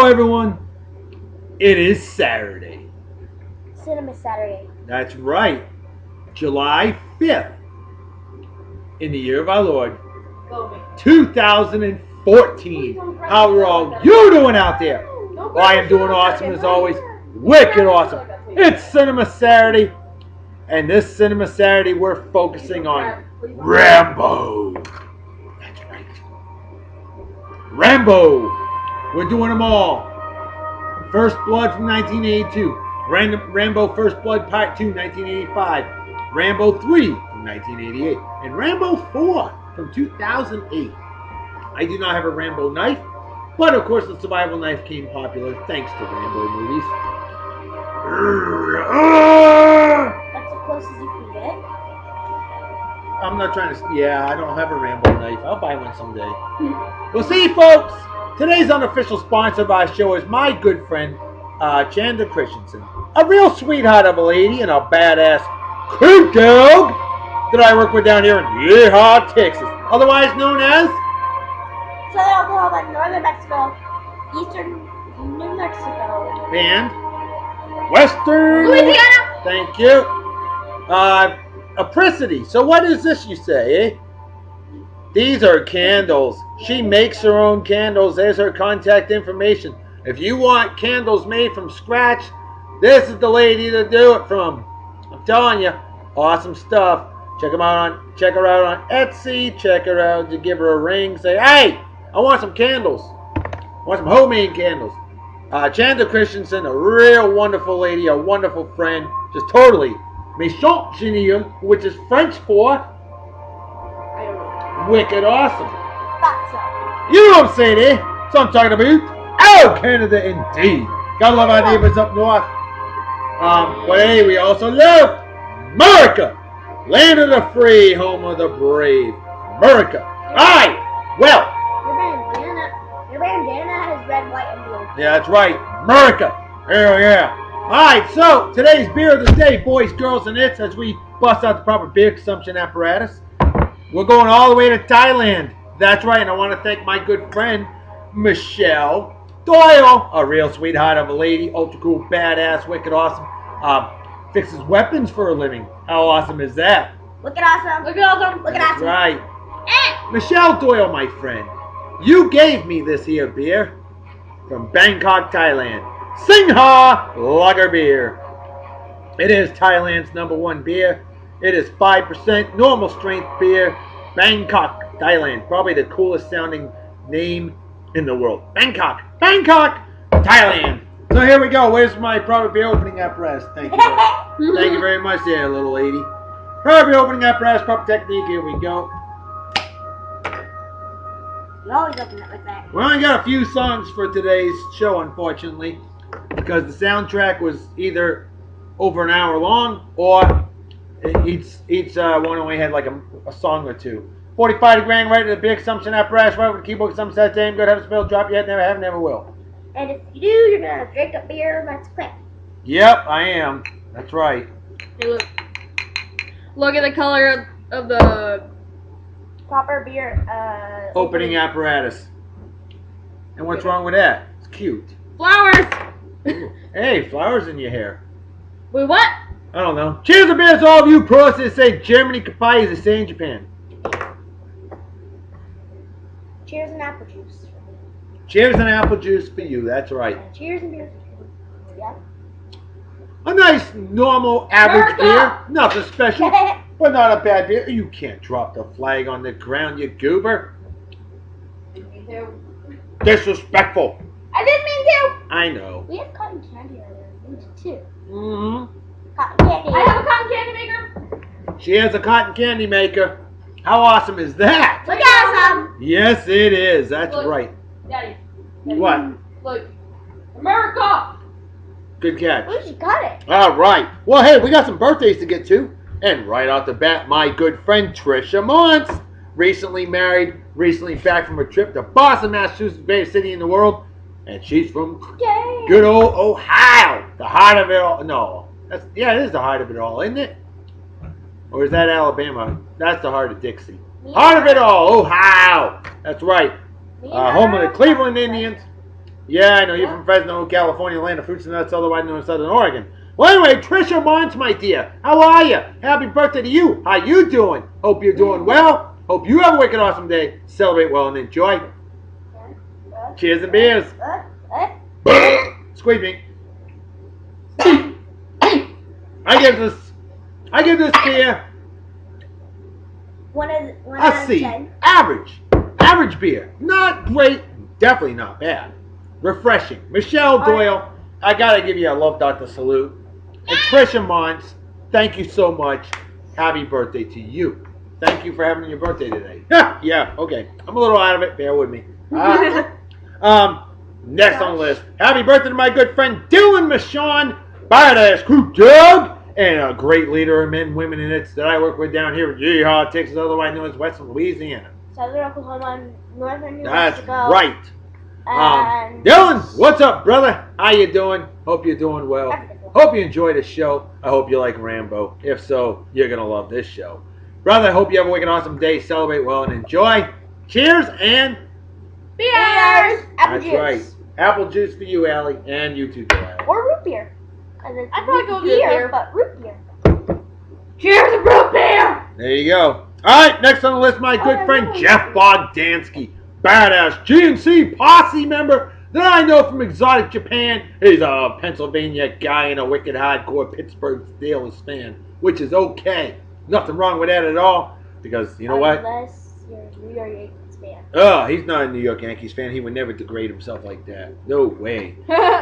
Hello, everyone. It is Saturday. Cinema Saturday. That's right. July 5th. In the year of our Lord, 2014. How are all you doing out there? Well, I am doing awesome as always. Wicked awesome. It's Cinema Saturday. And this Cinema Saturday, we're focusing on Rambo. That's right. Rambo. We're doing them all. First Blood from 1982. Rambo First Blood Part 2, 1985. Rambo 3 from 1988. And Rambo 4 from 2008. I do not have a Rambo knife, but of course the survival knife came popular thanks to Rambo movies. That's the closest you can get. I'm not trying to... Yeah, I don't have a Rambo knife. I'll buy one someday. Well, see, folks, today's unofficial sponsor of our show is my good friend, Chandler Christensen. A real sweetheart of a lady and a badass creep dog that I work with down here in Yeehaw, Texas. Otherwise known as... Southern Oklahoma, Northern Mexico, Eastern New Mexico, And... Western... Louisiana. Thank you. Apricity. So what is this, you say, eh? These are candles. She makes her own candles. There's her contact information. If you want candles made from scratch, this is the lady to do it from. I'm telling you, awesome stuff. Check her out on Etsy. Check her out to give her a ring. Say, hey, I want some candles. I want some homemade candles. Chandler Christensen, a real wonderful lady, a wonderful friend. Just totally méchant génial, which is French for I don't know. wicked awesome. Thought You know what I'm saying, eh? So I'm talking about. Oh, Canada indeed. Gotta love our neighbors up north. But hey, we also love America. Land of the free, home of the brave. America. Alright, well. so. Your bandana has red, white, and blue. Yeah, that's right. America. Hell yeah. Alright, so today's beer of the day, boys, girls, and its, as we bust out the proper beer consumption apparatus. We're going all the way to Thailand. That's right, and I want to thank my good friend, Michelle Doyle, a real sweetheart of a lady, ultra cool, badass, wicked awesome. Fixes weapons for a living. How awesome is that? Look at awesome. Look at awesome. Look at That's awesome. right. Michelle Doyle, my friend, you gave me this here beer from Bangkok, Thailand. Singha Lager Beer. It is Thailand's #1 beer. It is 5% normal strength beer. Bangkok, Thailand. Probably the coolest sounding name in the world. Bangkok, Thailand. So here we go. Where's my proper beer opening apparatus? Thank you. Thank you very much there, little lady. Proper beer opening apparatus, proper technique. Here we go. You always open it like that. We only got a few songs for today's show, unfortunately, because the soundtrack was either over an hour long or each one only had like a song or two. 45 grand right to the beer consumption apparatus, right with the keyboard consumption that damn good. Have a spill, drop yet, never have, never will. And if you do, you're gonna drink a beer that's quick. Yep, I am. That's right. Hey, look at the color of the... Proper beer. Opening apparatus. And what's wrong with that? It's cute. flowers! Hey, flowers in your hair. Wait, what? I don't know. Cheers to beers to all of you pros that say Germany Kapai as they say in Japan. Cheers and apple juice. Cheers and apple juice for you. That's right. And cheers and beer. Yeah. A nice, normal, average beer. Nothing special, but not a bad beer. You can't drop the flag on the ground, you goober. Disrespectful. I didn't mean to. I know. We have cotton candy over there. We do too. Mm-hmm. Cotton candy. I have a cotton candy maker. She has a cotton candy maker. How awesome is that? Look at some. Yes, it is. That's Look. right. Daddy, What? look. America! Good catch. Oh, she got it. All right. Well, hey, we got some birthdays to get to. And right off the bat, my good friend Trisha Montz, recently married, recently back from a trip to Boston, Massachusetts, greatest city in the world. And she's from Yay. good old Ohio. The heart of it all. No. It is the heart of it all, isn't it? Or is that Alabama? That's the heart of Dixie. Heart of it all, Ohio. That's right. Home of the Cleveland Indians. Yeah, I know. You're from Fresno, California, land of fruits and nuts, otherwise known as Southern Oregon. Well, anyway, Trisha Mons, my dear, how are you? Happy birthday to you. How you doing? Hope you're doing well. Hope you have a wicked awesome day. Celebrate well and enjoy. Cheers and beers. Squeeze me. I give this beer One a out of C. 10. Average beer. Not great, definitely not bad. Refreshing. Michelle Doyle, I gotta give you a love doctor salute. And Trisha Mons, thank you so much. Happy birthday to you. Thank you for having your birthday today. Yeah, okay. I'm a little out of it. Bear with me. Next on the list. Happy birthday to my good friend Dylan Michon, badass crew dog, and a great leader of men, women, and it's that I work with down here in Yeehaw, Texas, otherwise known as Western Louisiana. Southern Oklahoma, Northern New That's Mexico. right. And Dylan, what's up, brother? How you doing? Hope you're doing well. Hope you enjoy the show. I hope you like Rambo. If so, you're gonna love this show. Brother, hope you have a wicked awesome day. Celebrate well and enjoy. Cheers and beers. Apple that's juice. right. Apple juice for you, Allie, and you too, Allie. Or root beer. And then I'd probably go with root beer. but root beer. Cheers to root beer! There you go. All right, next on the list, my good friend Jeff Bogdansky, badass GNC posse member that I know from exotic Japan. He's a Pennsylvania guy and a wicked hardcore Pittsburgh Steelers fan, which is okay. Nothing wrong with that at all, because you know what? Unless you're a New York Yankees fan. Oh, he's not a New York Yankees fan. He would never degrade himself like that. No way.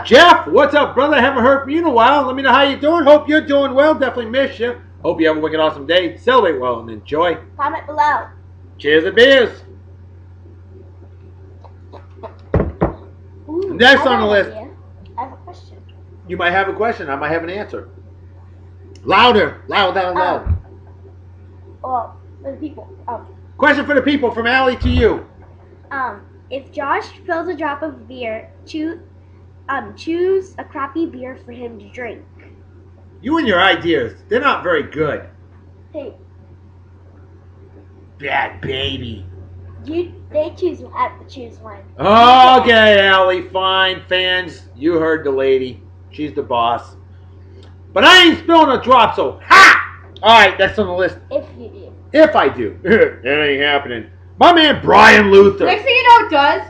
Jeff, what's up, brother? Haven't heard from you in a while. Let me know how you doing. Hope you're doing well. Definitely miss you. Hope you have a wicked awesome day. Celebrate well and enjoy. Comment below. Cheers and beers. Ooh, Next I on the have list. an idea. I have a question. You might have a question. I might have an answer. Louder. Loud. Well, for the people. Question for the people from Allie to you. If Josh fills a drop of beer, choose a crappy beer for him to drink. You and your ideas. They're not very good. Hey, Bad baby. they have to choose one. Okay, Allie, fine. Fans, you heard the lady. She's the boss. But I ain't spilling a drop, so ha! Alright, next on the list. If you do. If I do. It ain't happening. My man Brian Luther. Next thing you know, it does.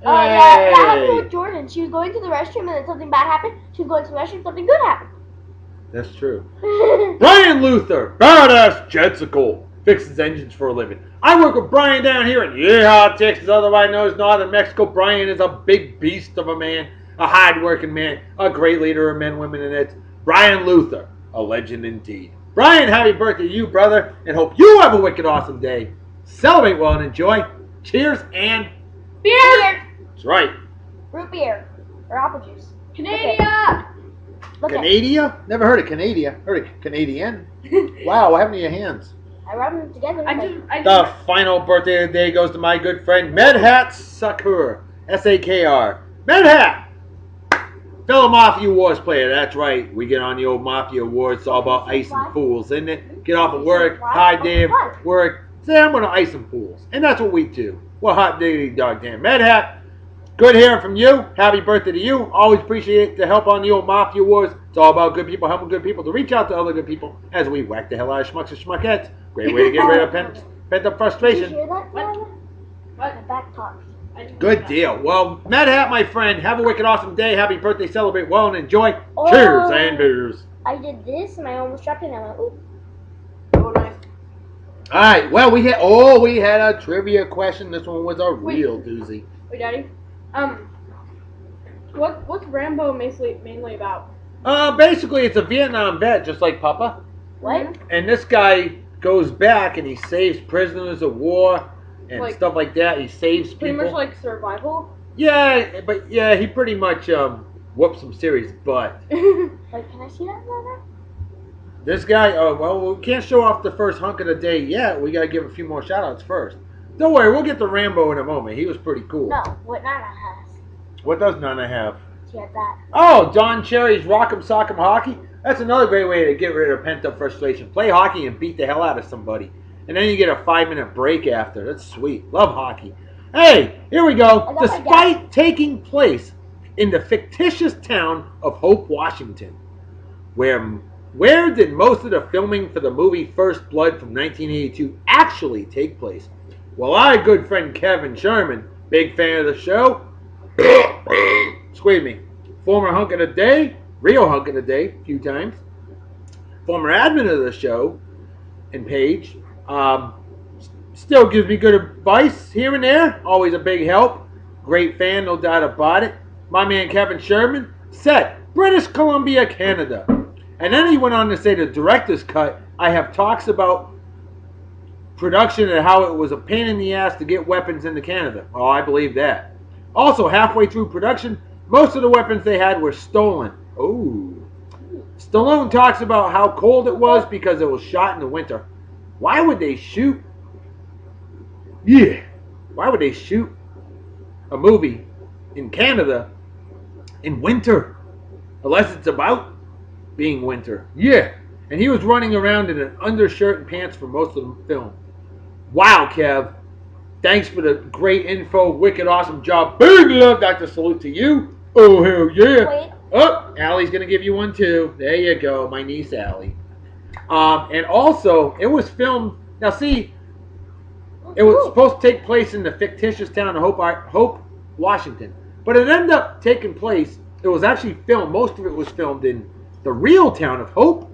Oh, yeah, that happened Hey. with Jordan. She was going to the restroom and then something bad happened. She was going to the restroom, something good happened. That's true. Brian Luther, badass jetsicle, fixes engines for a living. I work with Brian down here in Yeehaw, Texas, otherwise known as Northern Mexico. Brian is a big beast of a man, a hard-working man, a great leader of men, women, and it's Brian Luther, a legend indeed. Brian, happy birthday to you, brother, and hope you have a wicked awesome day. Celebrate well and enjoy. Cheers and Beer! that's right. Root beer. Or apple juice. Canada! Look at Canada? Never heard of Canada. Heard of Canadian. Wow, what happened to your hands? I rub them together. The final birthday of the day goes to my good friend Medhat Sakur, S-A-K-R. Medhat! Fellow Mafia Wars player, that's right. We get on the old Mafia Wars. It's all about icing fools, isn't it? Get off of work, high day of work. Say, I'm going to ice some fools. And that's what we do. Well, hot diggity dog damn. Medhat, good hearing from you. Happy birthday to you. Always appreciate the help on the old Mafia Wars. It's all about good people helping good people to reach out to other good people as we whack the hell out of schmucks and schmuckettes. Great way to get rid of pent up Did you frustration. hear that? What? What? What? My back talks. Good deal. Well, Medhat, my friend, have a wicked awesome day. Happy birthday. Celebrate well and enjoy. Oh. Cheers and beers. I did this and I almost dropped it and I went, ooh. Oh, nice. All right. Well, we had a trivia question. This one was a real doozy. Wait, Daddy. What's Rambo mainly about? Basically, it's a Vietnam vet, just like Papa. What? And this guy goes back and he saves prisoners of war and Like- stuff like that. He saves people. Pretty much like survival. Yeah, but yeah, he pretty much whooped some serious butt. Wait, can I see that, Mama? This guy, well, we can't show off the first hunk of the day yet. We got to give a few more shout-outs first. Don't worry, we'll get to Rambo in a moment. He was pretty cool. No, what Nana has. What does Nana have? She had that. Oh, Don Cherry's Rock'em Sock'em Hockey. That's another great way to get rid of pent-up frustration. Play hockey and beat the hell out of somebody. And then you get a 5-minute break after. That's sweet. Love hockey. Hey, here we go. I got my Despite taking place in the fictitious town of Hope, Washington. Where did most of the filming for the movie First Blood from 1982 actually take place? Well, our good friend Kevin Sherman, big fan of the show, excuse me, former hunk of the day, real hunk of the day, a few times, former admin of the show and page, still gives me good advice here and there, always a big help, great fan, no doubt about it. My man Kevin Sherman said, British Columbia, Canada. And then he went on to say the director's cut, I have talks about production and how it was a pain in the ass to get weapons into Canada. Oh, I believe that. Also, halfway through production, most of the weapons they had were stolen. Oh. Stallone talks about how cold it was because it was shot in the winter. Why would they shoot? Yeah. Why would they shoot a movie in Canada in winter? Unless it's about being winter. Yeah. And he was running around in an undershirt and pants for most of the film. Wow, Kev. Thanks for the great info. Wicked awesome job. Big love, Dr. Salute to you. Oh, hell yeah. Wait. Oh, Allie's going to give you one too. There you go. My niece, Allie. And also, it was filmed. Now, see, it was supposed to take place in the fictitious town of Hope, Washington. But it ended up taking place, it was actually filmed, most of it was filmed in the real town of Hope,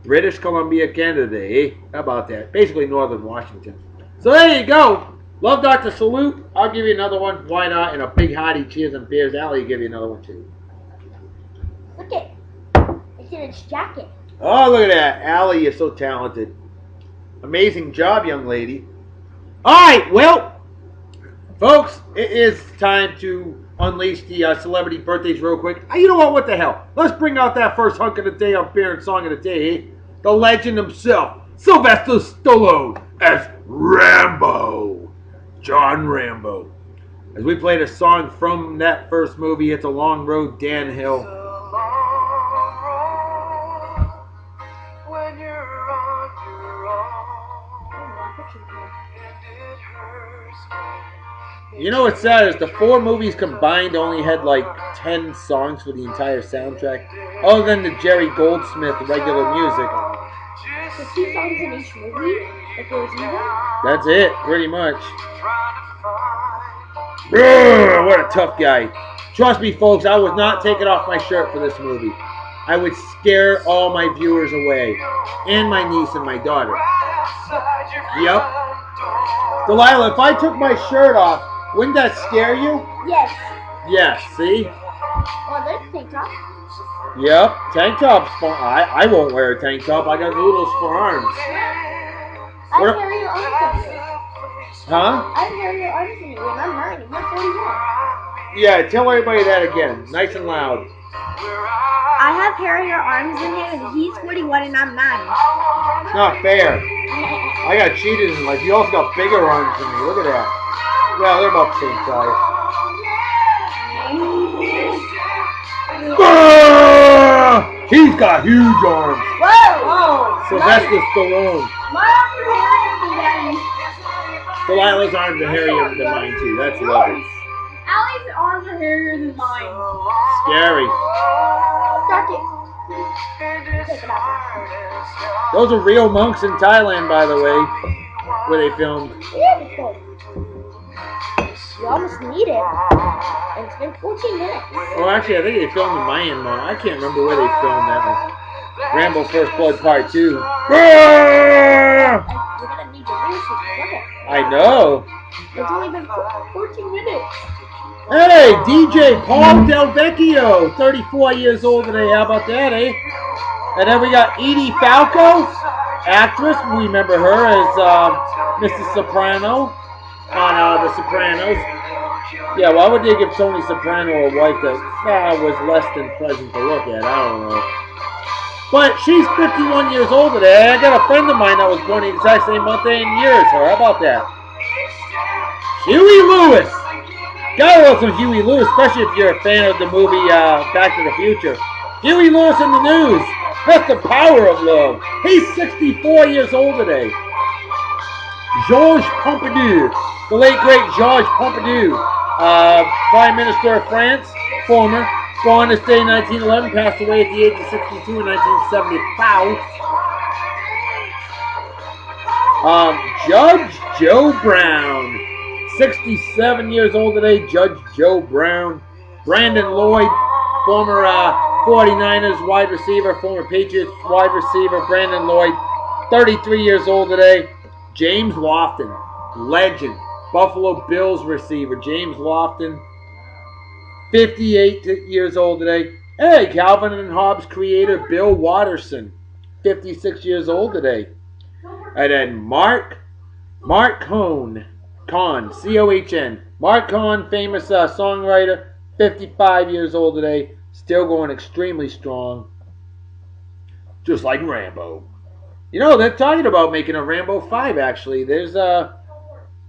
British Columbia, Canada, eh? How about that? Basically northern Washington. So there you go. Love Dr. Salute. I'll give you another one. Why not? And a big hearty cheers and beers. Allie will give you another one too. Look at it's in its jacket. Oh, look at that. Allie, you're so talented. Amazing job, young lady. All right, well, folks, it is time to unleash the celebrity birthdays real quick. You know what? What the hell? Let's bring out that first hunk of the day on Beer and Song of the Day, eh? The legend himself, Sylvester Stallone, as Rambo. John Rambo. As we played a song from that first movie, It's a Long Road, Dan Hill. You know what's sad is the four movies combined only had like 10 songs for the entire soundtrack, other than the Jerry Goldsmith regular music. So 2 songs in each movie, if it was even? That's it, pretty much. Ugh, what a tough guy. Trust me, folks, I was not taking off my shirt for this movie. I would scare all my viewers away, and my niece and my daughter. Yep. Delilah, if I took my shirt off, wouldn't that scare you? Yes. Yes, see? Well, there's tank top. Yep, tank tops. I won't wear a tank top. I got noodles for arms. I have hair your arms in you. Huh? I have hair your arms in you, and I'm 9, and you're 41. Yeah, tell everybody that again, nice and loud. I have hair in your arms in him, and he's 41, and I'm 9. It's not fair. I got cheated in life. You also got bigger arms than me. Look at that. Well, they're about the same size. Ah! He's got huge arms. Whoa! Sylvester Stallone. My arms are hairy than Daddy. Delilah's arms are hairier than mine too. That's lovely. Allie's arms are hairier than mine. Scary. Suck it. Take it out. Those are real monks in Thailand, by the way, where they filmed. Yeah, it's cold. You almost need it. And it's been 14 minutes. Oh, actually, I think they filmed in Myanmar. I can't remember where they filmed that one. Rambo First Blood Part 2. Ah! You're gonna need your ears to look at. I know. It's only been 14 minutes. Hey, DJ Paul Del Vecchio, 34 years old today. How about that, eh? And then we got Edie Falco, actress. We remember her as Mrs. Soprano on The Sopranos. Yeah, why would they give Tony Soprano a wife that was less than pleasant to look at? I don't know. But she's 51 years old today. I got a friend of mine that was born the exact same month and year as her. How about that? Huey Lewis. Gotta love some Huey Lewis, especially if you're a fan of the movie Back to the Future. Huey Lewis in the news. That's the power of love. He's 64 years old today. Georges Pompidou, the late great Georges Pompidou, Prime Minister of France, former, born this day in 1911, passed away at the age of 62 in 1975. Judge Joe Brown, 67 years old today, Judge Joe Brown. Brandon Lloyd, former 49ers wide receiver, former Patriots wide receiver, Brandon Lloyd, 33 years old today. James Lofton, legend, Buffalo Bills receiver, James Lofton, 58 years old today. Hey, Calvin and Hobbes creator Bill Watterson, 56 years old today. And then Mark Cohn, C-O-H-N. Mark Cohn, famous songwriter, 55 years old today, still going extremely strong. Just like Rambo. You know, they're talking about making a Rambo 5, actually. There's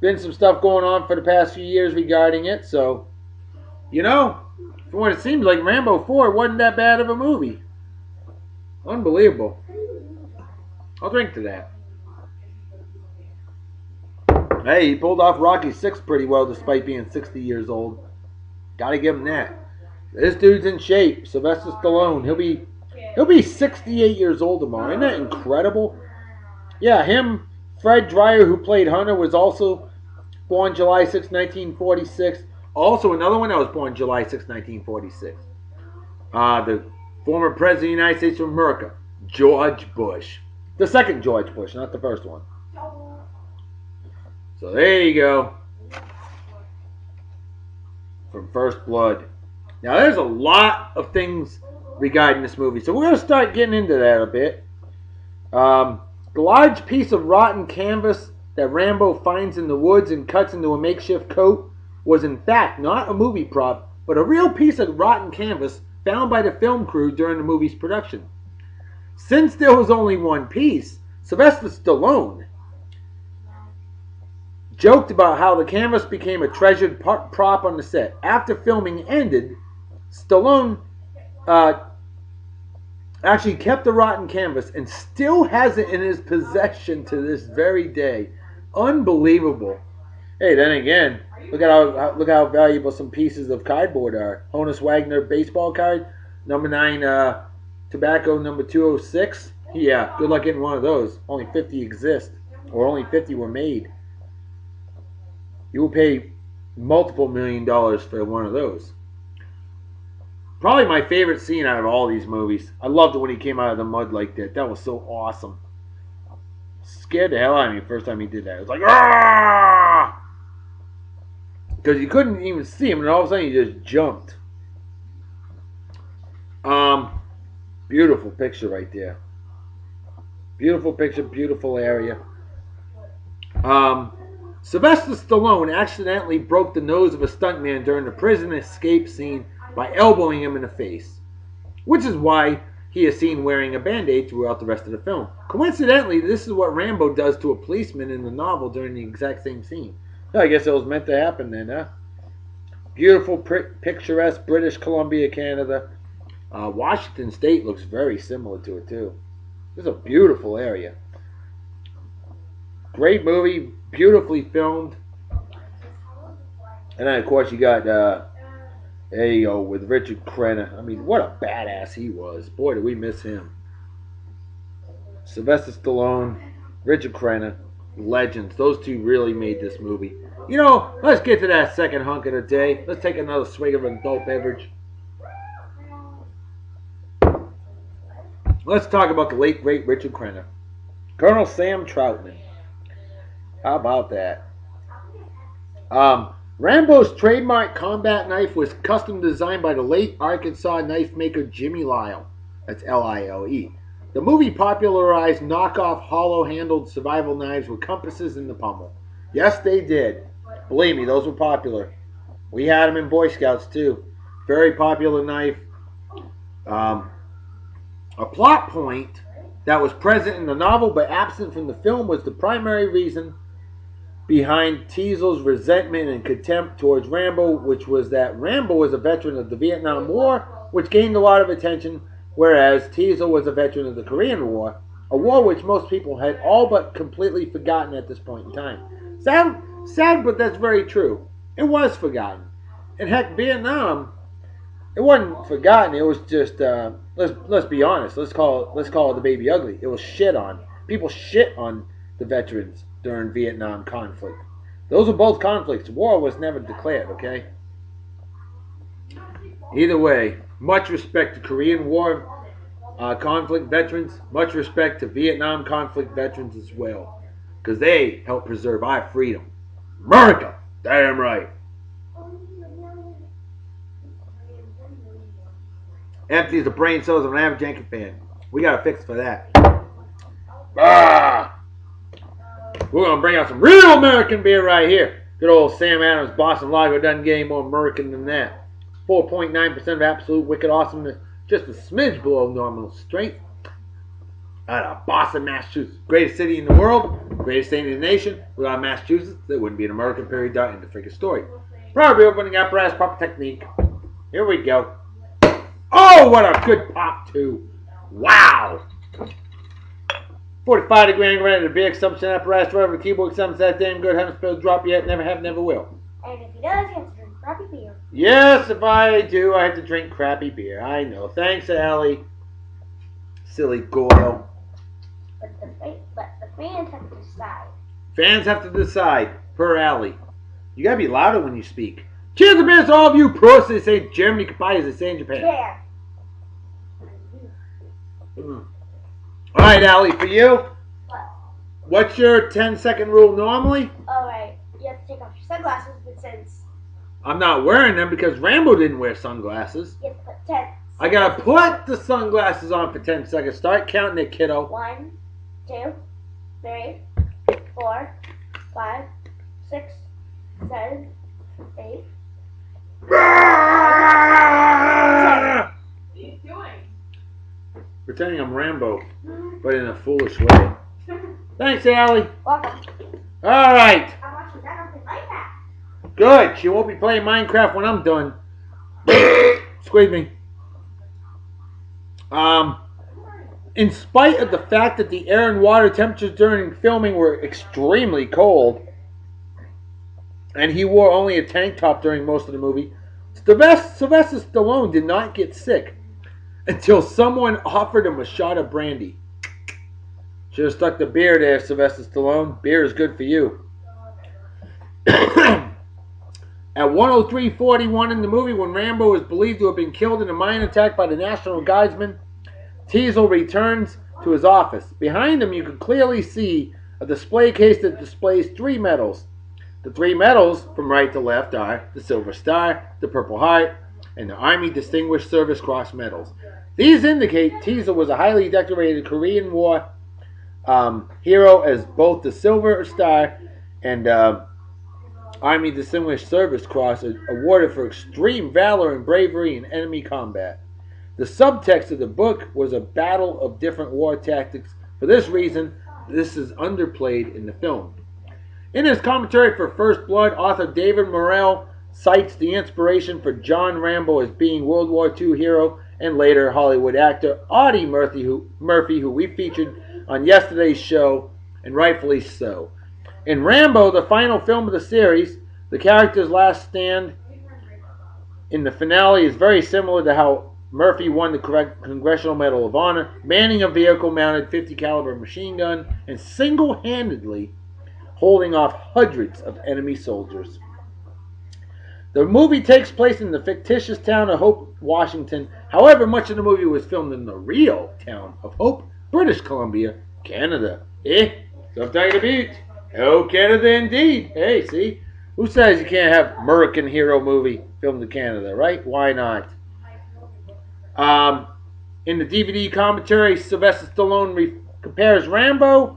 been some stuff going on for the past few years regarding it, so, you know, from what it seems like, Rambo 4 wasn't that bad of a movie. Unbelievable. I'll drink to that. Hey, he pulled off Rocky 6 pretty well despite being 60 years old. Gotta give him that. This dude's in shape. Sylvester Stallone. He'll be 68 years old tomorrow. Isn't that incredible? Yeah, him, Fred Dreyer, who played Hunter, was also born July 6, 1946. Also, another one that was born July 6, 1946. The former President of the United States of America, George Bush. The second George Bush, not the first one. So there you go. From First Blood. Now, there's a lot of things regarding this movie, so we're going to start getting into that a bit. The large piece of rotten canvas that Rambo finds in the woods and cuts into a makeshift coat was in fact not a movie prop, but a real piece of rotten canvas found by the film crew during the movie's production. Since there was only one piece, Sylvester Stallone joked about how the canvas became a treasured prop on the set. After filming ended, Stallone actually kept the rotten canvas and still has it in his possession to this very day. Unbelievable. Hey, then again, look how valuable some pieces of cardboard are. Honus Wagner baseball card, number 9 tobacco, number 206. Yeah, good luck getting one of those. Only 50 exist, or only 50 were made. You will pay multiple $1 million for one of those. Probably my favorite scene out of all these movies. I loved it when he came out of the mud like that. That was so awesome. Scared the hell out of me the first time he did that. It was like, ah! Because you couldn't even see him, and all of a sudden he just jumped. Beautiful picture right there. Beautiful picture, beautiful area. Sylvester Stallone accidentally broke the nose of a stuntman during the prison escape scene by elbowing him in the face, which is why he is seen wearing a band-aid throughout the rest of the film. Coincidentally, this is what Rambo does to a policeman in the novel during the exact same scene. I guess it was meant to happen then, huh? Beautiful, picturesque British Columbia, Canada. Washington State looks very similar to it, too. This is a beautiful area. Great movie, beautifully filmed. And then, of course, you got, there you go, with Richard Crenna. I mean, what a badass he was. Boy, did we miss him. Sylvester Stallone, Richard Crenna, legends. Those two really made this movie. You know, let's get to that second hunk of the day. Let's take another swig of an adult beverage. Let's talk about the late, great Richard Crenna. Colonel Sam Troutman. How about that? Rambo's trademark combat knife was custom designed by the late Arkansas knife maker Jimmy Lyle. That's L-I-L-E. The movie popularized knockoff hollow-handled survival knives with compasses in the pommel. Yes, they did. Believe me, those were popular. We had them in Boy Scouts, too. Very popular knife. A plot point that was present in the novel but absent from the film was the primary reason behind Teasel's resentment and contempt towards Rambo, which was that Rambo was a veteran of the Vietnam War, which gained a lot of attention, whereas Teasel was a veteran of the Korean War, A war which most people had all but completely forgotten at this point in time. Sad, but that's very true. It was forgotten. And heck, Vietnam, it wasn't forgotten. It was just let's be honest. Let's call it the baby ugly. It was shit on. People shit on the veterans during Vietnam conflict. Those were both conflicts. War was never declared. Okay. Either way, much respect to Korean War conflict veterans. Much respect to Vietnam conflict veterans as well, because they helped preserve our freedom. America, damn right. Empties the brain cells of an average Yankee fan. We got a fix for that. Ah! We're gonna bring out some real American beer right here. Good old Sam Adams Boston Lager doesn't get any more American than that. 4.9% of absolute wicked awesomeness, just a smidge below normal strength. Out of Boston, Massachusetts, greatest city in the world, greatest state in the nation. Without Massachusetts, there wouldn't be an American. Period. Dot. End of freaking story. Probably opening apparatus, proper technique. Here we go. Oh, what a good pop too! Wow. 45-degree angle ready to beer consumption apparatus, wherever the keyboard consumption that damn good. Haven't spilled a drop yet. Never have, never will. And if he does, he has to drink crappy beer. Yes, if I do, I have to drink crappy beer. I know. Thanks, Allie. Silly Goyle. But the fans have to decide. Fans have to decide, per Allie. You gotta be louder when you speak. Cheers to beers to all of you pros, they say in Germany, goodbye as they say in Japan. Yeah. Alright, Allie, for you, What? what's your 10-second rule normally? Alright, you have to take off your sunglasses, but since I'm not wearing them because Rambo didn't wear sunglasses. you have to put 10. I gotta put the sunglasses on for 10 seconds. Start counting it, kiddo. 1, 2, 3, 4, 5, 6, 7, 8. What are you doing? Pretending I'm Rambo, but in a foolish way. Thanks, Allie. Welcome. Alright. I'm watching that on like that. Good. She won't be playing Minecraft when I'm done. Squeeze me. In spite of the fact that the air and water temperatures during filming were extremely cold, and he wore only a tank top during most of the movie, Sylvester Stallone did not get sick until someone offered him a shot of brandy. Should have stuck the beer there, Sylvester Stallone. Beer is good for you. At 1:03:41 in the movie, when Rambo is believed to have been killed in a mine attack by the National Guardsmen, Teasel returns to his office. Behind him, you can clearly see a display case that displays 3 medals. The 3 medals, from right to left, are the Silver Star, the Purple Heart, and the Army Distinguished Service Cross medals. These indicate Teasel was a highly decorated Korean War hero, as both the Silver Star and Army Distinguished Service Cross are awarded for extreme valor and bravery in enemy combat. The subtext of the book was a battle of different war tactics. For this reason, this is underplayed in the film. In his commentary for First Blood, author David Morrell cites the inspiration for John Rambo as being World War II hero and later Hollywood actor Audie Murphy, who we featured on yesterday's show, and rightfully so. In Rambo, the final film of the series, the character's last stand in the finale is very similar to how Murphy won the Congressional Medal of Honor, manning a vehicle-mounted .50 caliber machine gun and single-handedly holding off hundreds of enemy soldiers. The movie takes place in the fictitious town of Hope, Washington. However, much of the movie was filmed in the real town of Hope, British Columbia, Canada. Something to beat. Oh, Canada indeed. Hey, see? Who says you can't have American hero movie filmed in Canada, right? Why not? In the DVD commentary, Sylvester Stallone compares Rambo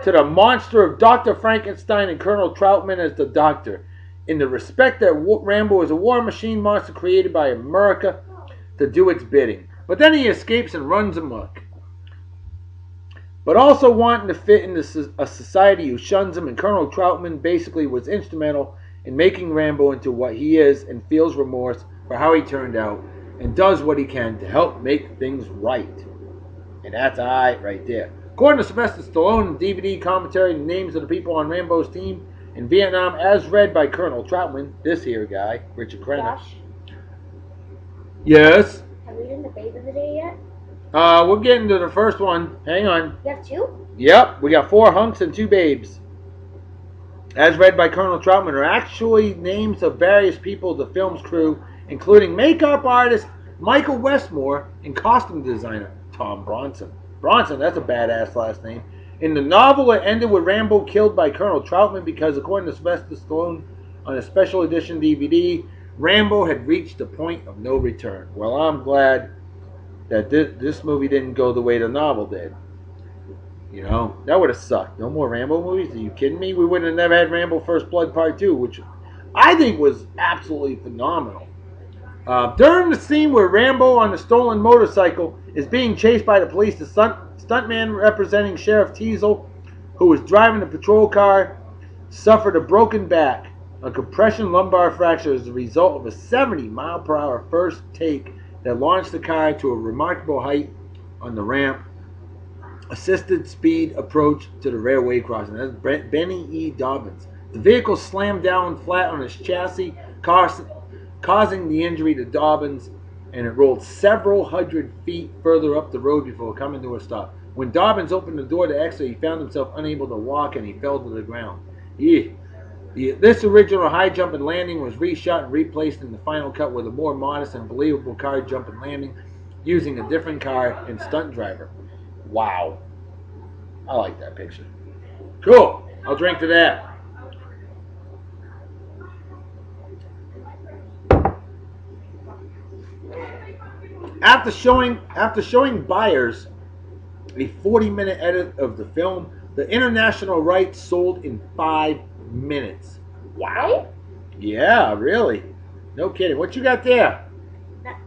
to the monster of Dr. Frankenstein and Colonel Troutman as the doctor, in the respect that Rambo is a war machine monster created by America to do its bidding. But then he escapes and runs amok. But also wanting to fit into a society who shuns him, and Colonel Troutman basically was instrumental in making Rambo into what he is, and feels remorse for how he turned out, and does what he can to help make things right. And that's alright right there. According to Sylvester Stallone, DVD commentary, the names of the people on Rambo's team in Vietnam, as read by Colonel Troutman, this here guy, Richard Crenna. Josh, Yes. have we done the babe of the day yet? We're getting to the first one. Hang on. You have 2? Yep, we got 4 hunks and 2 babes. As read by Colonel Troutman, are actually names of various people of the film's crew, including makeup artist Michael Westmore and costume designer Tom Bronson. Bronson, that's a badass last name. In the novel, it ended with Rambo killed by Colonel Troutman because, according to Sylvester Stallone on a special edition DVD, Rambo had reached the point of no return. Well, I'm glad that this movie didn't go the way the novel did. You know, that would have sucked. No more Rambo movies? Are you kidding me? We would have never had Rambo First Blood Part 2, which I think was absolutely phenomenal. During the scene where Rambo on the stolen motorcycle is being chased by the police, the stuntman representing Sheriff Teasel, who was driving the patrol car, suffered a broken back, a compression lumbar fracture as a result of a 70-mile-per-hour first take that launched the car to a remarkable height on the ramp. Assisted speed approach to the railway crossing. That's Benny E. Dobbins. The vehicle slammed down flat on its chassis, causing the injury to Dobbins, and it rolled several hundred feet further up the road before coming to a stop. When Dobbins opened the door to exit, he found himself unable to walk and he fell to the ground. This original high jump and landing was reshot and replaced in the final cut with a more modest and believable car jump and landing using a different car and stunt driver. Wow. I like that picture. Cool. I'll drink to that. After showing buyers a 40-minute edit of the film, the international rights sold in 5 minutes. Wow. Yeah, really. No kidding. What you got there?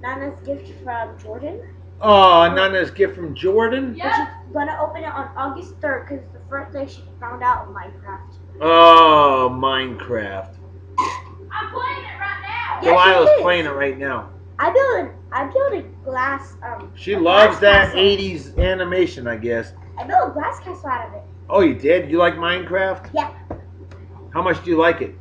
Nana's gift from Jordan. Oh, Nana's gift from Jordan? Yeah. She's gonna open it on August 3rd because it's the first day she found out Minecraft. Oh, Minecraft. I'm playing it right now. Delilah's playing it right now. I built a glass. She a loves glass that castle. 80s animation, I guess. I built a glass castle out of it. Oh, you did? You like Minecraft? Yeah. How much do you like it?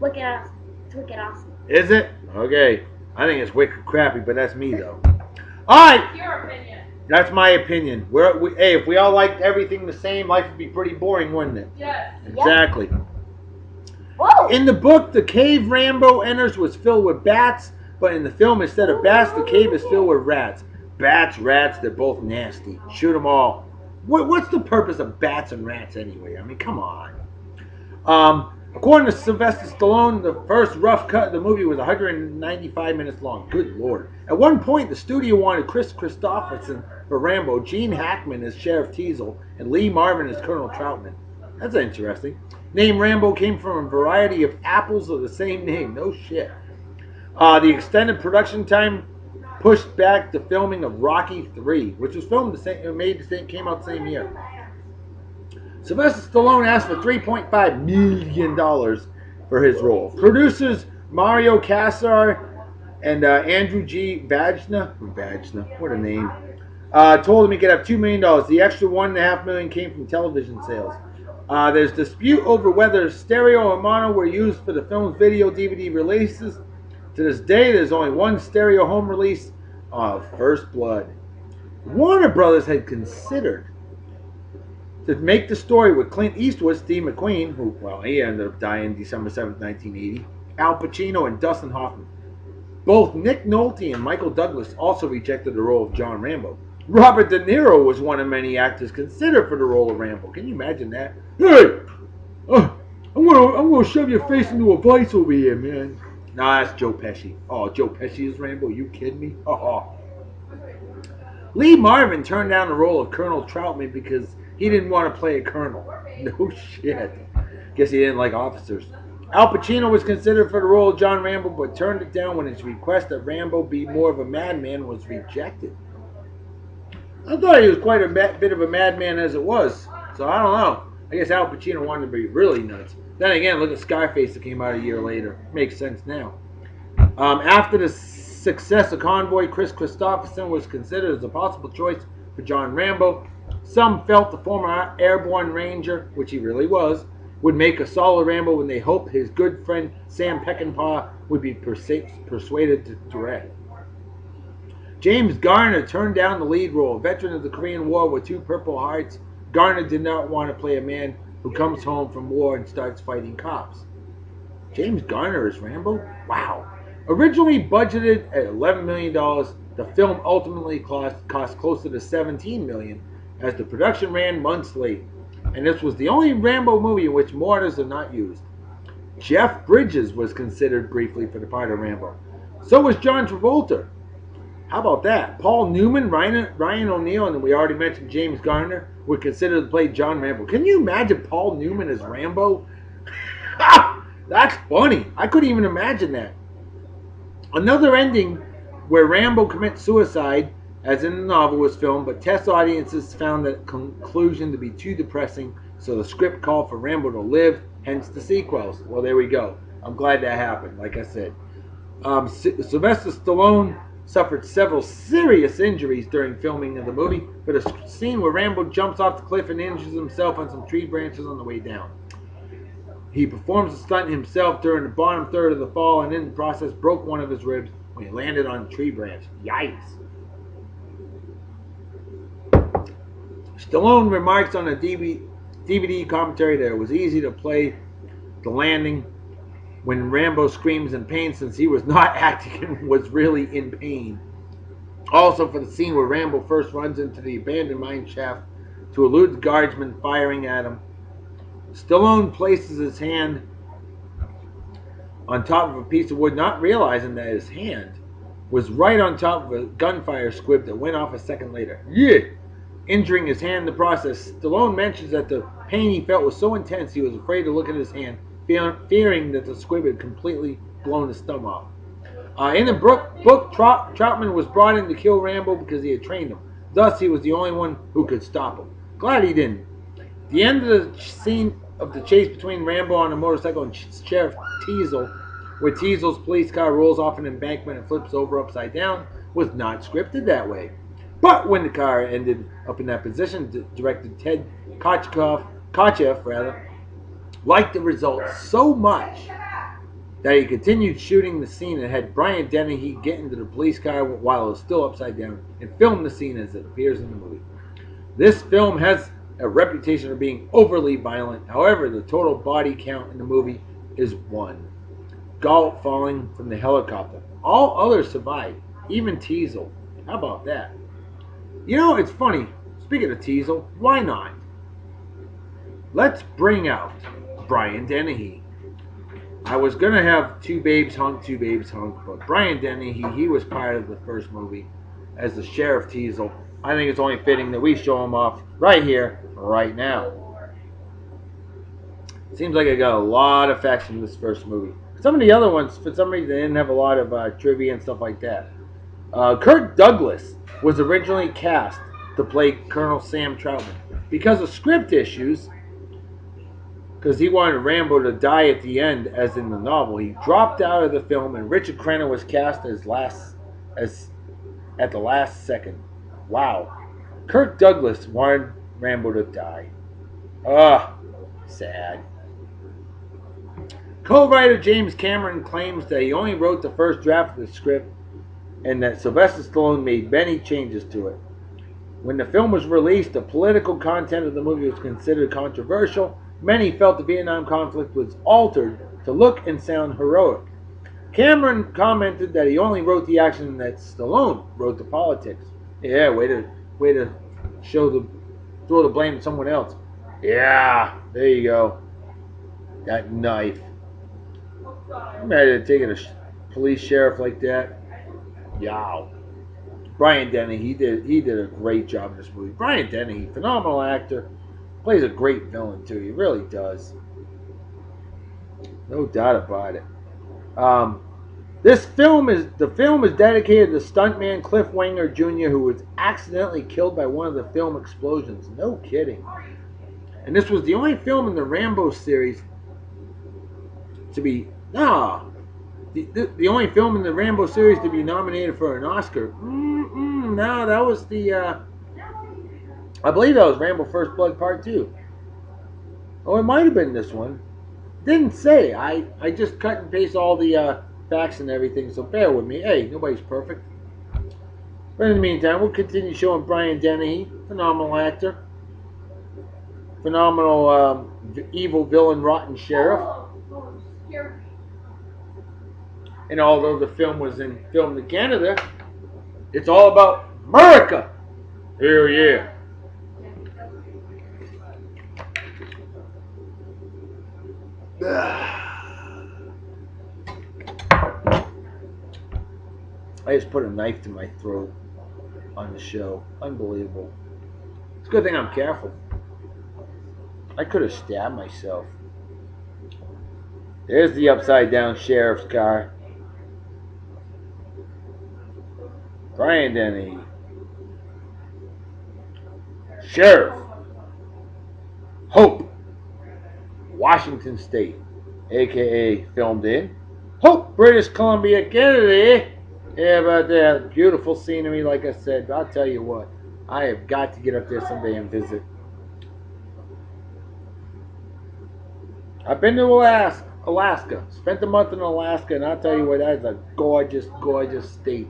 Wicked awesome. It's wicked awesome. Is it? Okay. I think it's wicked crappy, but that's me, though. Alright! It's your opinion. That's my opinion. Hey, if we all liked everything the same, life would be pretty boring, wouldn't it? Yes. Exactly. Whoa! In the book, the cave Rambo enters was filled with bats, but in the film, instead of bats, the cave is filled with rats. Bats, rats, they're both nasty. Shoot them all. What's the purpose of bats and rats anyway? I mean, come on. According to Sylvester Stallone, the first rough cut of the movie was 195 minutes long. Good Lord. At one point, the studio wanted Chris Christopherson for Rambo, Gene Hackman as Sheriff Teasel, and Lee Marvin as Colonel Troutman. That's interesting. Name Rambo came from a variety of apples of the same name. No shit. The extended production time pushed back the filming of Rocky III, which was filmed came out the same year. Sylvester Stallone asked for $3.5 million for his role. Producers Mario Kassar and Andrew G. Vajna, what a name, told him he could have $2 million. The extra $1.5 million came from television sales. There's dispute over whether stereo or mono were used for the film's video DVD releases. To this day, there's only one stereo home release of First Blood. Warner Brothers had considered to make the story with Clint Eastwood, Steve McQueen, who, well, he ended up dying December 7th, 1980, Al Pacino, and Dustin Hoffman. Both Nick Nolte and Michael Douglas also rejected the role of John Rambo. Robert De Niro was one of many actors considered for the role of Rambo. Can you imagine that? Hey! I'm gonna shove your face into a vice over here, man. Nah, that's Joe Pesci. Oh, Joe Pesci is Rambo? You kidding me? Lee Marvin turned down the role of Colonel Troutman because he didn't want to play a colonel. No shit. Guess he didn't like officers. Al Pacino was considered for the role of John Rambo, but turned it down when his request that Rambo be more of a madman was rejected. I thought he was quite a bit of a madman as it was, so I don't know. I guess Al Pacino wanted to be really nuts. Then again, look at Scarface that came out a year later. Makes sense now. After the success of Convoy, Chris Christopherson was considered as a possible choice for John Rambo. Some felt the former airborne ranger, which he really was, would make a solid Rambo when they hoped his good friend Sam Peckinpah would be persuaded to direct. James Garner turned down the lead role. A veteran of the Korean War with 2 Purple Hearts, Garner did not want to play a man who comes home from war and starts fighting cops. James Garner is Rambo? Wow. Originally budgeted at $11 million, the film ultimately cost closer to $17 million as the production ran months late. And this was the only Rambo movie in which mortars are not used. Jeff Bridges was considered briefly for the part of Rambo. So was John Travolta. How about that? Paul Newman, Ryan O'Neal, and we already mentioned James Garner were considered to play John Rambo. Can you imagine Paul Newman as Rambo? That's funny. I couldn't even imagine that. Another ending where Rambo commits suicide, as in the novel, was filmed, but test audiences found the conclusion to be too depressing, so the script called for Rambo to live, hence the sequels. Well, there we go. I'm glad that happened, like I said. Sylvester Stallone suffered several serious injuries during filming of the movie, but a scene where Rambo jumps off the cliff and injures himself on some tree branches on the way down. He performs the stunt himself during the bottom third of the fall, and in the process broke one of his ribs when he landed on a tree branch. Yikes. Stallone remarks on a DVD commentary that it was easy to play the landing when Rambo screams in pain, since he was not acting and was really in pain. Also for the scene where Rambo first runs into the abandoned mine shaft to elude the guardsmen firing at him. Stallone places his hand on top of a piece of wood, not realizing that his hand was right on top of a gunfire squib that went off a second later. Injuring his hand in the process. Stallone mentions that the pain he felt was so intense he was afraid to look at his hand, fearing that the squib had completely blown his thumb off. In the book, Troutman was brought in to kill Rambo because he had trained him. Thus, he was the only one who could stop him. Glad he didn't. The end of the scene of the chase between Rambo on a motorcycle and Sheriff Teasle, where Teasle's police car rolls off an embankment and flips over upside down, was not scripted that way. But when the car ended up in that position, director Ted Kotcheff liked the result so much that he continued shooting the scene and had Brian Dennehy get into the police car while it was still upside down and film the scene as it appears in the movie. This film has a reputation of being overly violent. However, the total body count in the movie is 1. Galt falling from the helicopter. All others survived, even Teasle. How about that? You know, it's funny. Speaking of Teasle, why not? Let's bring out Brian Dennehy. I was going to have Two Babes Hunk, but Brian Dennehy, he was part of the first movie as the Sheriff Teasle. I think it's only fitting that we show him off right here, right now. Seems like I got a lot of facts from this first movie. Some of the other ones, for some reason, they didn't have a lot of trivia and stuff like that. Kirk Douglas was originally cast to play Colonel Sam Troutman. Because of script issues, because he wanted Rambo to die at the end, as in the novel, he dropped out of the film, and Richard Crenna was cast at the last second. Wow. Kirk Douglas wanted Rambo to die. Sad. Co-writer James Cameron claims that he only wrote the first draft of the script and that Sylvester Stallone made many changes to it. When the film was released, the political content of the movie was considered controversial. Many felt the Vietnam conflict was altered to look and sound heroic. Cameron commented that he only wrote the action and that Stallone wrote the politics. Yeah, way to throw the blame to someone else. Yeah, there you go. That knife. Imagine taking a police sheriff like that. Yow. Brian Dennehy, he did a great job in this movie. Brian Dennehy, phenomenal actor, plays a great villain too. He really does. No doubt about it. The film is dedicated to stuntman Cliff Wenger Jr., who was accidentally killed by one of the film explosions. No kidding. And this was the only film in the Rambo series to be the only film in the Rambo series to be nominated for an Oscar. No, that was the I believe that was Rambo First Blood Part 2. Oh, it might have been this one. Didn't say. I just cut and paste all the facts and everything, so bear with me. Hey, nobody's perfect. But in the meantime, we'll continue showing Brian Dennehy, phenomenal actor, phenomenal evil villain, rotten sheriff. And although the film was filmed in Canada, it's all about America. Hell yeah. I just put a knife to my throat on the show. Unbelievable. It's a good thing I'm careful. I could have stabbed myself. There's the upside down sheriff's car. Brian Denny. Sheriff. Hope. Washington State. AKA filmed in Hope, British Columbia, Canada. Yeah, about that. Beautiful scenery, like I said. I'll tell you what. I have got to get up there someday and visit. I've been to Alaska. Spent a month in Alaska, and I'll tell you what, that's a gorgeous, gorgeous state.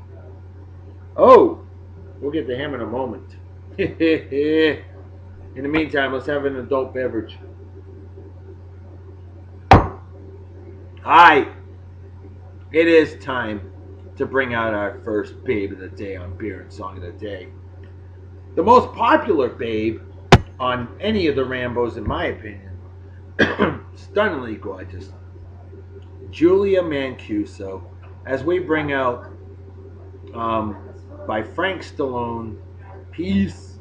Oh, we'll get to him in a moment. In the meantime, let's have an adult beverage. Hi. It is time to bring out our first babe of the day on Beer and Song of the Day. The most popular babe on any of the Rambos, in my opinion. Stunningly gorgeous. Julia Mancuso, as we bring out by Frank Stallone, Peace.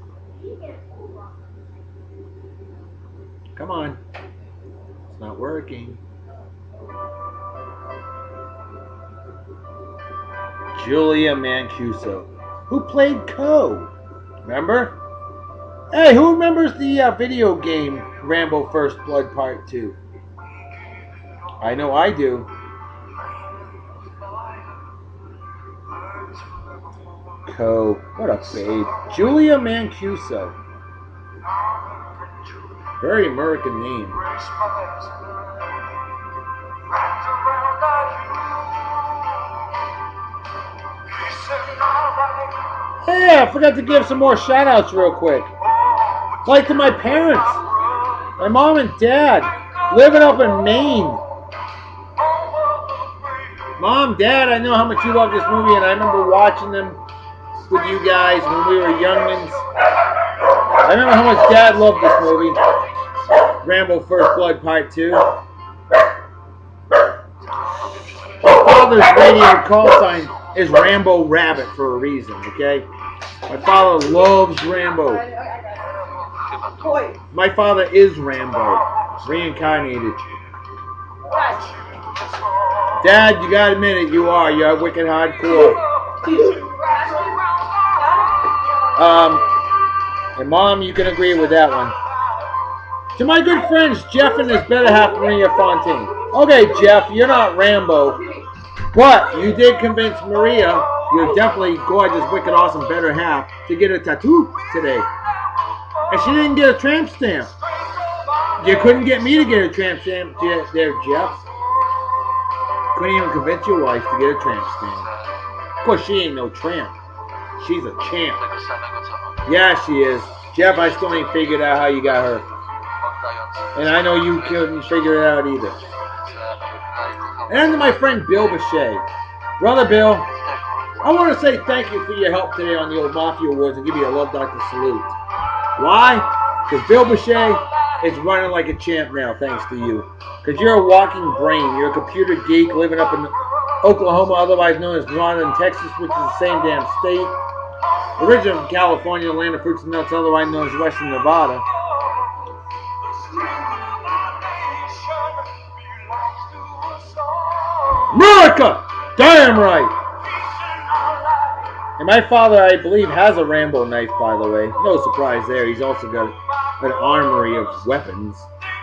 Come on. It's not working. Julia Mancuso, who played Co. Remember? Hey, who remembers the video game Rambo First Blood Part 2? I know I do. Co. What a babe. Julia Mancuso. Very American name. Hey, I forgot to give some more shout outs real quick. Like to my parents. My mom and dad. Living up in Maine. Mom, Dad, I know how much you love this movie, and I remember watching them with you guys when we were youngins. I remember how much Dad loved this movie. Rambo First Blood Part 2. My father's radio call sign is Rambo Rabbit for a reason, okay? My father loves Rambo. My father is Rambo, reincarnated. Dad, you gotta admit it, you are. You're wicked hardcore. And Mom, you can agree with that one. To my good friends, Jeff and his better half, Maria Fontaine. Okay, Jeff, you're not Rambo, but you did convince Maria, your definitely gorgeous, wicked, awesome better half, to get a tattoo today. And she didn't get a tramp stamp. You couldn't get me to get a tramp stamp there, Jeff. Couldn't even convince your wife to get a tramp stamp. Of course, she ain't no tramp. She's a champ. Yeah, she is. Jeff, I still ain't figured out how you got her. And I know you couldn't figure it out either. And to my friend Bill Bechet. Brother Bill, I want to say thank you for your help today on the old Mafia Awards and give you a Love Doctor salute. Why? Because Bill Bechet is running like a champ now, thanks to you. Because you're a walking brain. You're a computer geek living up in Oklahoma, otherwise known as Northern Texas, which is the same damn state. Originally from California, land of fruits and nuts, otherwise known as Western Nevada. America! Damn right! And my father, I believe, has a Rambo knife, by the way. No surprise there. He's also got an armory of weapons.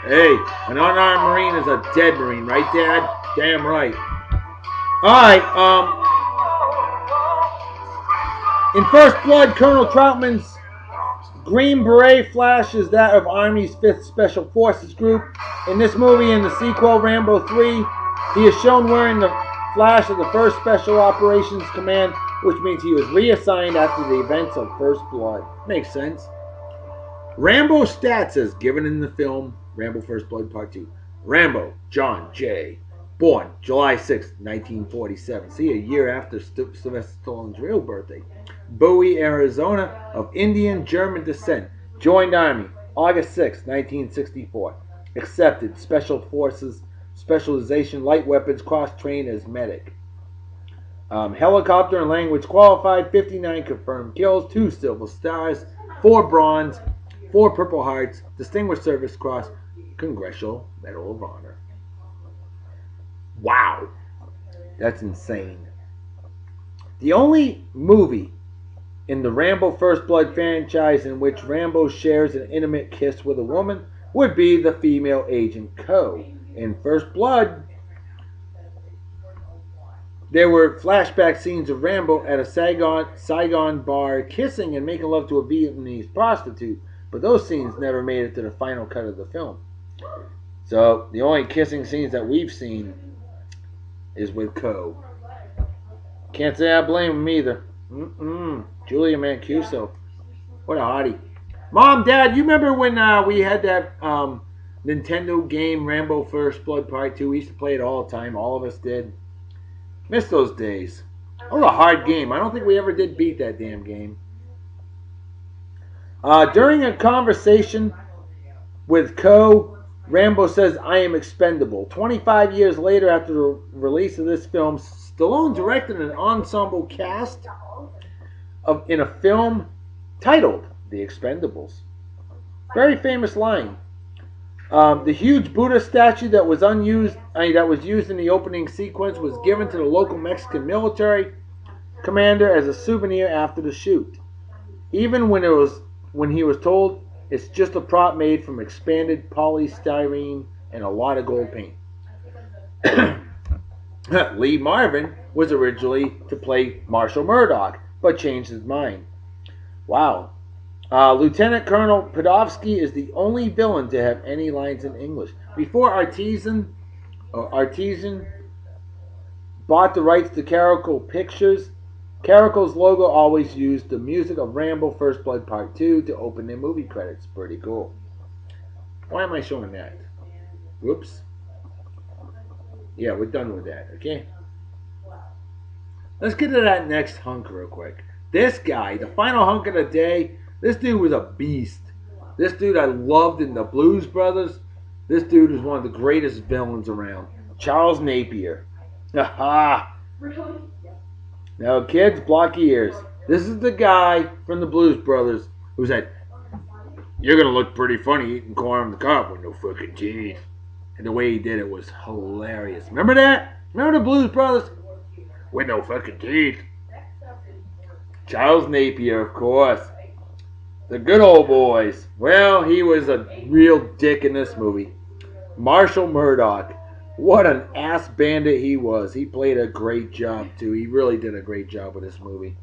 Hey, an unarmed Marine is a dead Marine, right, Dad? Damn right. Alright, in First Blood, Colonel Troutman's Green Beret Flash is that of Army's 5th Special Forces Group. In this movie and the sequel, Rambo 3, he is shown wearing the Flash of the 1st Special Operations Command, which means he was reassigned after the events of First Blood. Makes sense. Rambo stats as given in the film Rambo First Blood Part 2. Rambo, John J. Born July 6, 1947. See, a year after Sylvester Stallone's real birthday. Bowie, Arizona, of Indian German descent. Joined Army August 6, 1964. Accepted Special Forces Specialization Light Weapons, cross-trained as medic. Helicopter and language qualified. 59 confirmed kills. 2 Silver Stars. 4 Bronze. 4 Purple Hearts. Distinguished Service Cross. Congressional Medal of Honor. Wow. That's insane. The only movie in the Rambo First Blood franchise in which Rambo shares an intimate kiss with a woman would be the female agent Co. In First Blood, there were flashback scenes of Rambo at a Saigon bar kissing and making love to a Vietnamese prostitute, but those scenes never made it to the final cut of the film. So the only kissing scenes that we've seen is with Co. Can't say I blame him either. Julia Mancuso. What a hottie. Mom, Dad, you remember when we had that Nintendo game, Rambo First Blood Part 2? We used to play it all the time. All of us did. Miss those days. That was a hard game. I don't think we ever did beat that damn game. During a conversation with Co., Rambo says, "I am expendable." 25 years later, after the release of this film, Stallone directed an ensemble cast in a film titled The Expendables. Very famous line. The huge Buddha statue that was used in the opening sequence was given to the local Mexican military commander as a souvenir after the shoot. Even when he was told it's just a prop made from expanded polystyrene and a lot of gold paint. Lee Marvin was originally to play Marshall Murdoch, but changed his mind. Wow. Lieutenant Colonel Podofsky is the only villain to have any lines in English. Before Artisan bought the rights to Caracol Pictures, Caracol's logo always used the music of Rambo First Blood Part 2 to open their movie credits. Pretty cool. Why am I showing that? Whoops. Yeah, we're done with that, okay? Let's get to that next hunk real quick. This guy, the final hunk of the day, this dude was a beast. This dude I loved in the Blues Brothers. This dude is one of the greatest villains around. Charles Napier. Aha! Now, kids, block your ears. This is the guy from the Blues Brothers who said, "You're going to look pretty funny eating corn on the cob with no fucking teeth." And the way he did it was hilarious. Remember that? Remember the Blues Brothers? With no fucking teeth. Charles Napier, of course. The good old boys. Well, he was a real dick in this movie. Marshall Murdoch. What an ass bandit he was. He played a great job, too. He really did a great job with this movie.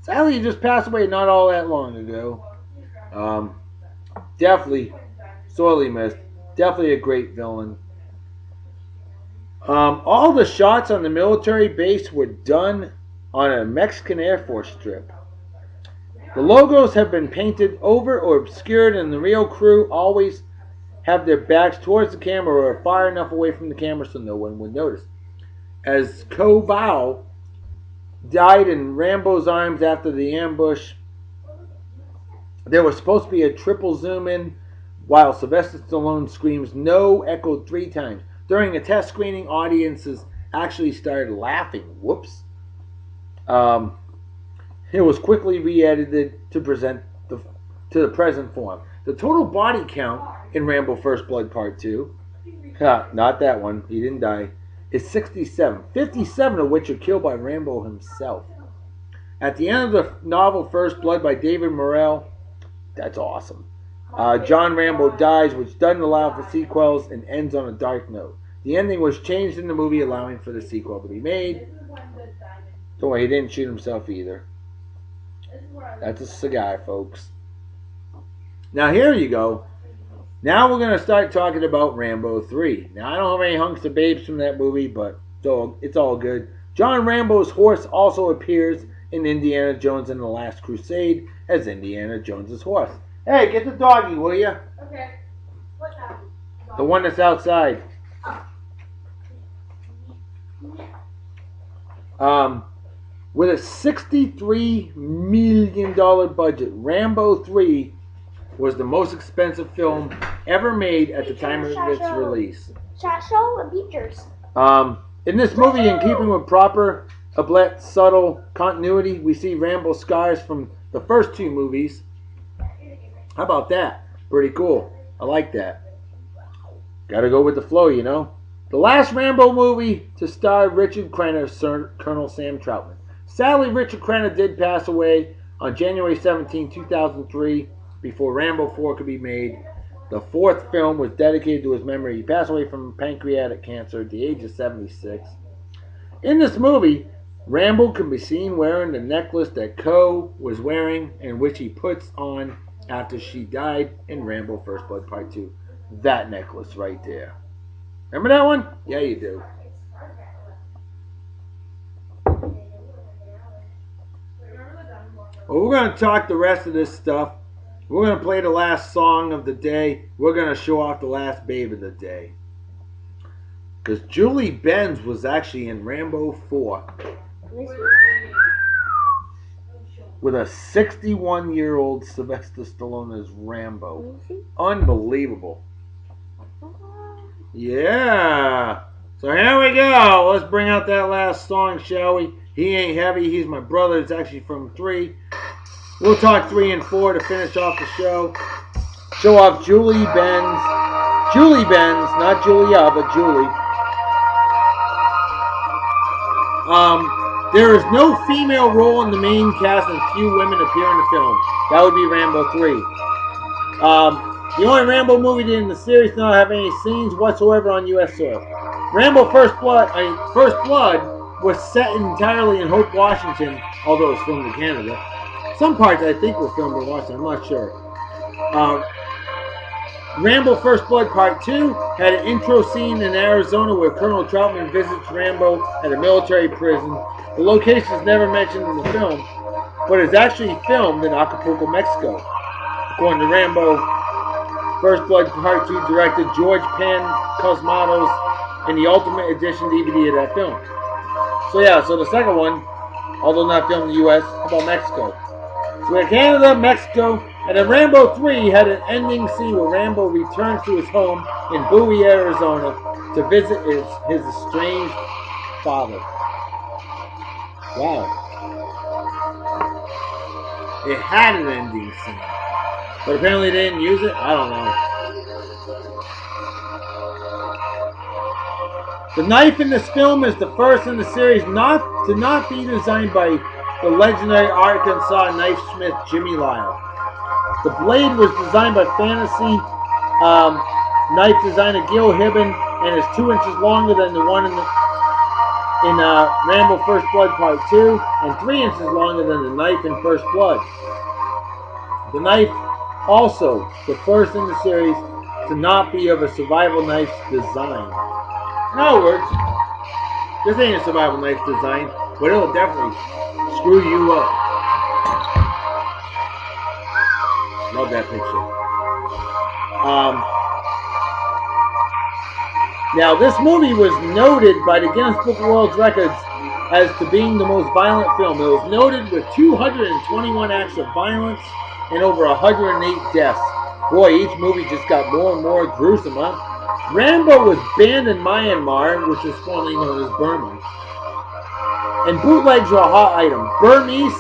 Sadly, he just passed away not all that long ago. Definitely sorely missed. Definitely a great villain. All the shots on the military base were done on a Mexican Air Force strip. The logos have been painted over or obscured, and the real crew always have their backs towards the camera or are far enough away from the camera so no one would notice. As Ko Bao died in Rambo's arms after the ambush, there was supposed to be a triple zoom in while Sylvester Stallone screams "no" echoed 3 times. During a test screening, audiences actually started laughing. Whoops. It was quickly re-edited to present to the present form. The total body count in Rambo First Blood Part 2, not that one, he didn't die, is 67. 57 of which are killed by Rambo himself. At the end of the novel First Blood by David Morrell, that's awesome. John Rambo dies, which doesn't allow for sequels and ends on a dark note. The ending was changed in the movie, allowing for the sequel to be made. Don't worry, he didn't shoot himself either. That's a cigar, folks. Now here you go. Now we're going to start talking about Rambo 3. Now I don't have any hunks of babes from that movie, but it's all good. John Rambo's horse also appears in Indiana Jones and the Last Crusade as Indiana Jones's horse. Hey, get the doggy, will you? Okay. What doggy? The one that's outside. With a $63 million budget, Rambo 3 was the most expensive film ever made at the time of its release. Show the features. In this movie, in keeping with proper, albeit subtle continuity, we see Rambo's scars from the first two movies. How about that? Pretty cool. I like that. Gotta go with the flow, you know. The last Rambo movie to star Richard Crenna, Colonel Sam Troutman. Sadly, Richard Crenna did pass away on January 17, 2003, before Rambo 4 could be made. The fourth film was dedicated to his memory. He passed away from pancreatic cancer at the age of 76. In this movie, Rambo can be seen wearing the necklace that Ko was wearing and which he puts on after she died in Rambo First Blood Part 2. That necklace right there. Remember that one? Yeah, you do. Well, we're going to talk the rest of this stuff. We're going to play the last song of the day. We're going to show off the last babe of the day. Because Julie Benz was actually in Rambo 4. With a 61-year-old Sylvester Stallone as Rambo. Unbelievable. Yeah. So here we go. Let's bring out that last song, shall we? He Ain't Heavy. He's my brother. It's actually from 3. We'll talk 3 and 4 to finish off the show. Show off Julie Benz. Julie Benz, not Julia, but Julie. There is no female role in the main cast and few women appear in the film. That would be Rambo 3. The only Rambo movie in the series does not have any scenes whatsoever on U.S. soil. Rambo First Blood was set entirely in Hope, Washington, although it's filmed in Canada. Some parts I think were filmed in Washington, I'm not sure. Rambo First Blood Part 2 had an intro scene in Arizona where Colonel Troutman visits Rambo at a military prison. The location is never mentioned in the film, but is actually filmed in Acapulco, Mexico. According to Rambo First Blood Part 2 director George Pan Cosmatos in the Ultimate Edition DVD of that film. So yeah, so the second one, although not filmed in the U.S., how about Mexico? So we had Canada, Mexico, and then Rambo 3 had an ending scene where Rambo returns to his home in Bowie, Arizona to visit his estranged father. Wow. It had an ending scene. But apparently they didn't use it? I don't know. The knife in this film is the first in the series to not be designed by the legendary Arkansas knifesmith Jimmy Lyle. The blade was designed by fantasy knife designer Gil Hibben and is 2 inches longer than the one in Rambo First Blood Part 2 and 3 inches longer than the knife in First Blood. The knife also the first in the series to not be of a survival knife design. In other words, this ain't a survival knife design, but it'll definitely screw you up. Love that picture. Now, this movie was noted by the Guinness Book of World Records as to being the most violent film. It was noted with 221 acts of violence and over 108 deaths. Boy, each movie just got more and more gruesome, huh? Rambo was banned in Myanmar, which was formerly known as Burma. And bootlegs are a hot item. Burmese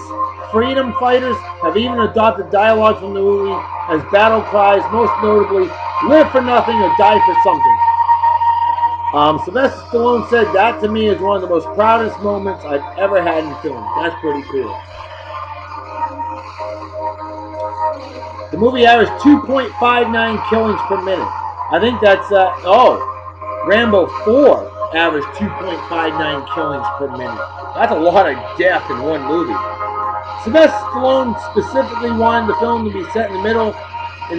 freedom fighters have even adopted dialogue from the movie as battle cries, most notably, live for nothing or die for something. Sylvester Stallone said, that to me is one of the most proudest moments I've ever had in film. That's pretty cool. The movie averaged 2.59 killings per minute. I think that's, Rambo 4 averaged 2.59 killings per minute. That's a lot of death in one movie. Sylvester Stallone specifically wanted the film to be set in the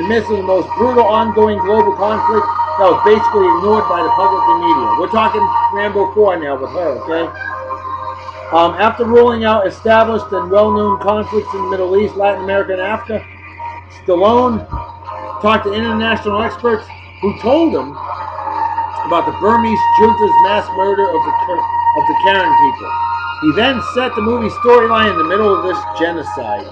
midst of the most brutal ongoing global conflict that was basically ignored by the public and media. We're talking Rambo 4 now with her, okay? After ruling out established and well-known conflicts in the Middle East, Latin America, and Africa, Stallone talked to international experts who told him about the Burmese junta's mass murder of the Karen people. He then set the movie storyline in the middle of this genocide.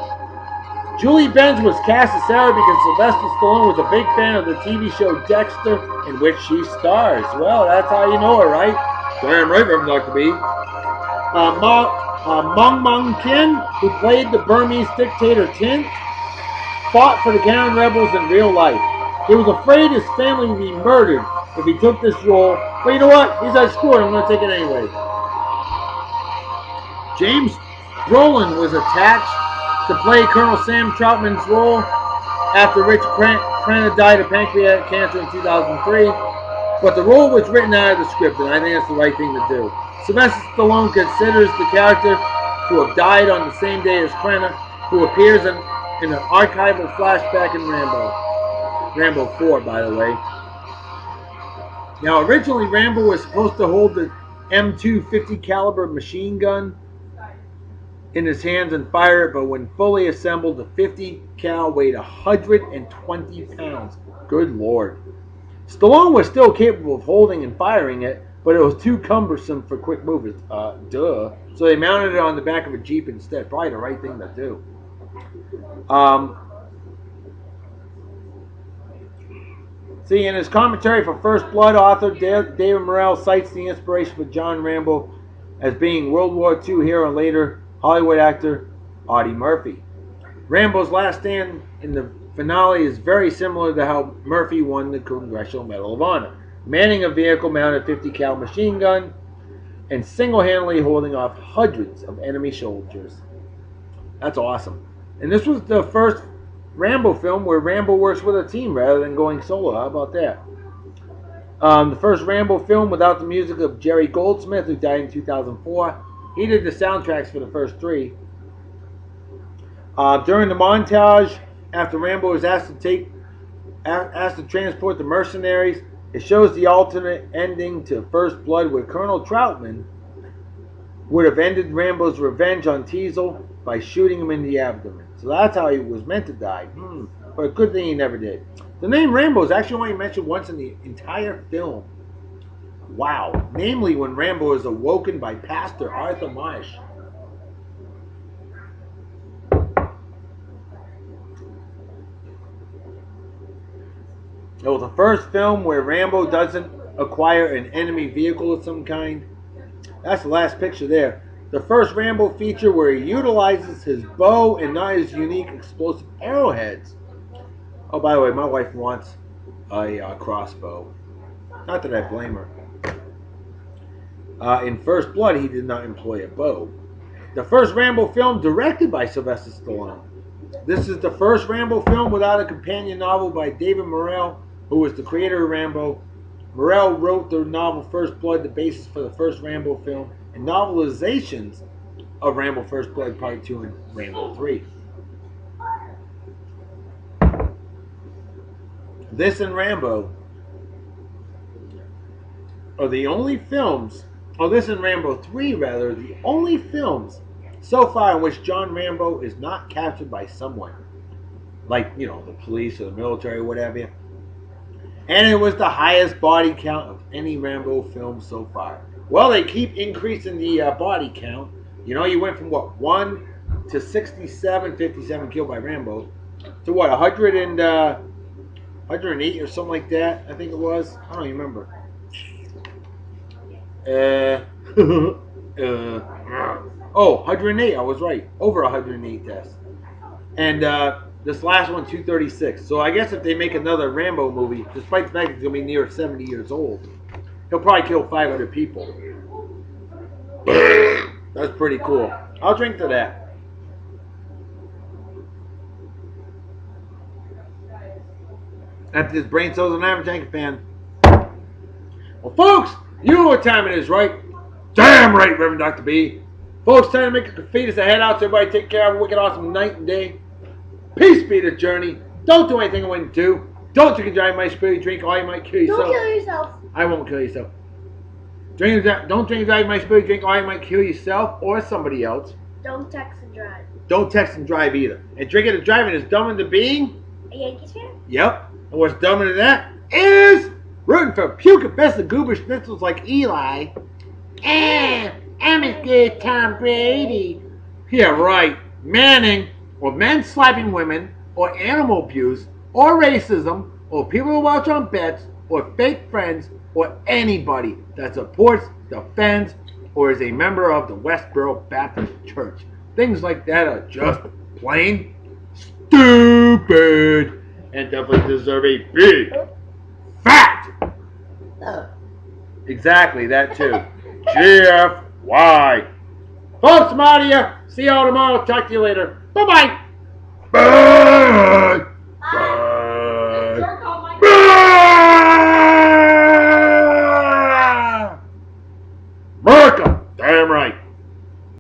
Julie Benz was cast as Sarah because Sylvester Stallone was a big fan of the TV show Dexter, in which she stars. Well, that's how you know her, right? Damn right, Reverend Dr. B. Mong Mong Kin, who played the Burmese dictator Tint, fought for the Karen rebels in real life. He was afraid his family would be murdered if he took this role, but you know what? He's like, screw it, I'm going to take it anyway. James Brolin was attached to play Colonel Sam Troutman's role after Rich Crenna died of pancreatic cancer in 2003, but the role was written out of the script, and I think that's the right thing to do. Sylvester Stallone considers the character to have died on the same day as Crenna, who appears in an archival flashback in Rambo 4, by the way. Now, originally Rambo was supposed to hold the M250 caliber machine gun in his hands and fire it, but when fully assembled, the 50 cal weighed 120 pounds. Good Lord. Stallone was still capable of holding and firing it, but it was too cumbersome for quick movers. So they mounted it on the back of a Jeep instead. Probably the right thing to do. See, in his commentary for First Blood, author David Morrell cites the inspiration for John Rambo as being World War II hero and later Hollywood actor Audie Murphy. Rambo's last stand in the finale is very similar to how Murphy won the Congressional Medal of Honor, manning a vehicle-mounted 50 cal machine gun and single-handedly holding off hundreds of enemy soldiers. That's awesome. And this was the first Rambo film where Rambo works with a team rather than going solo. How about that? The first Rambo film without the music of Jerry Goldsmith, who died in 2004. He did the soundtracks for the first three. During the montage, after Rambo is asked to transport the mercenaries, it shows the alternate ending to First Blood, where Colonel Troutman would have ended Rambo's revenge on Teasel by shooting him in the abdomen. So that's how he was meant to die. But a good thing he never did. The name Rambo is actually only mentioned once in the entire film. Wow. Namely when Rambo is awoken by Pastor Arthur Marsh. It was the first film where Rambo doesn't acquire an enemy vehicle of some kind. That's the last picture there. The first Rambo feature where he utilizes his bow and not his unique explosive arrowheads. Oh, by the way, my wife wants a crossbow. Not that I blame her. In First Blood, he did not employ a bow. The first Rambo film directed by Sylvester Stallone. This is the first Rambo film without a companion novel by David Morrell, who was the creator of Rambo. Morrell wrote the novel First Blood, the basis for the first Rambo film, and novelizations of Rambo First Blood Part 2 and Rambo 3. This and Rambo are the only films, this and Rambo 3 rather, the only films so far in which John Rambo is not captured by someone. Like, the police or the military or whatever. And it was the highest body count of any Rambo film so far. Well, they keep increasing the body count. You went from 1 to 67, 57 killed by Rambo, to 108 or something like that, I think it was. I don't even remember. 108, I was right. Over 108 deaths. And this last one, 236. So I guess if they make another Rambo movie, despite the fact he's going to be near 70 years old, he'll probably kill 500 people. That's pretty cool. I'll drink to that. After this brain cells and average tank fan. Well, folks, you know what time it is, right? Damn right, Reverend Dr. B. Folks, time to make a fetus a head out so everybody take care. Have a wicked awesome night and day. Peace be the journey. Don't do anything I wouldn't do. Don't drink and drive my spirit drink or you might kill yourself. Don't kill yourself. I won't kill yourself. Don't drink and drive my spirit drink or you might kill yourself or somebody else. Don't text and drive. Don't text and drive either. And drinking and driving is dumb into being. A Yankees fan? Yep. And what's dumber than that is rooting for puke best of goober schnitzels like Eli. I'm as good as Tom Brady. Yeah, right. Manning, or men slapping women, or animal abuse, or racism, or people who watch on bets, or fake friends, or anybody that supports, defends, or is a member of the Westboro Baptist Church. Things like that are just plain stupid and definitely deserve a big fat. Exactly, that too. GFY. Folks, I'm out of here. See y'all tomorrow. Talk to you later. Bye-bye. Bye.